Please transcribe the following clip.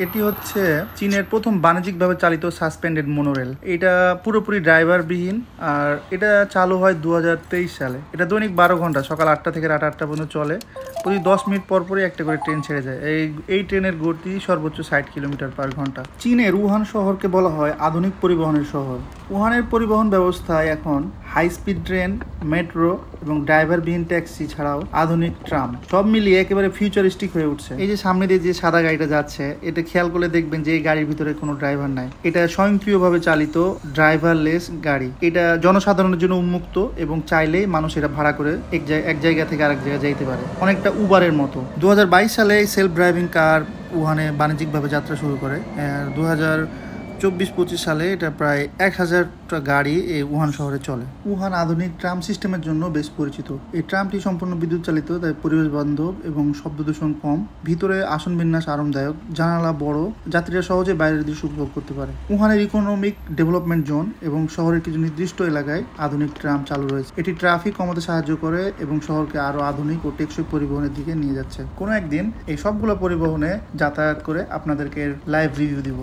এটি হচ্ছে চীনের প্রথম বাণিজ্যিকভাবে চালিত সাসপেন্ডেড মোনোরেল। এটা পুরোপুরি ড্রাইভারবিহীন আর এটা চালু হয় 2023 সালে। এটা দৈনিক 12 ঘন্টা, সকাল 8টা থেকে রাত 8টা পর্যন্ত চলে। প্রতি 10 মিনিট পর পরই একটা করে ট্রেন ছেড়ে যায়। এই ট্রেনের গতি সর্বোচ্চ 60 কিলোমিটার পার ঘন্টা। চীনের উহান শহরকে বলা হয় আধুনিক পরিবহনের শহর। উহানের পরিবহন ব্যবস্থায় এখন হাই স্পিড ট্রেন, মেট্রো এবং ড্রাইভারবিহীন ট্যাক্সি ছাড়াও আধুনিক ট্রাম, সব মিলিয়ে একেবারে ফিউচারিস্টিক হয়ে উঠছে। এই যে সামনে দিয়ে যে সাদা গাড়িটা যাচ্ছে, এটা খেয়াল করলে দেখবেন যে এই গাড়ির ভিতরে কোনো ড্রাইভার নাই। এটা স্বয়ংক্রিয়ভাবে চালিত ড্রাইভারলেস গাড়ি। এটা জনসাধারণের জন্য উন্মুক্ত এবং চাইলেই মানুষ এটা ভাড়া করে এক জায়গা থেকে আরেক জায়গায় যাইতে পারে, অনেকটা উবারের মতো। 2022 সালে সেলফ ড্রাইভিং কার উহানে বাণিজ্যিকভাবে যাত্রা শুরু করে। 2024-25 সালে এটা প্রায় 1000টা গাড়ি এই উহান শহরে চলে। উহান আধুনিক ট্রাম সিস্টেমের জন্য বেশ পরিচিত। এই ট্রামটি সম্পূর্ণ বিদ্যুৎ চালিত, তাই পরিবেশ বান্ধব এবং শব্দ দূষণ কম। ভিতরে আসন বিন্যাস আরামদায়ক, জানালা বড়, যাত্রীরা সহজে বাইরের দৃশ্য উপভোগ করতে পারে। উহানের ইকোনমিক ডেভেলপমেন্ট জোন এবং শহরের কিছু নির্দিষ্ট এলাকায় আধুনিক ট্রাম চালু রয়েছে। এটি ট্রাফিক কমাতে সাহায্য করে এবং শহরকে আরো আধুনিক ও টেকসই পরিবহনের দিকে নিয়ে যাচ্ছে। কোনো একদিন এই সবগুলো পরিবহনে যাতায়াত করে আপনাদেরকে লাইভ রিভিউ দিব।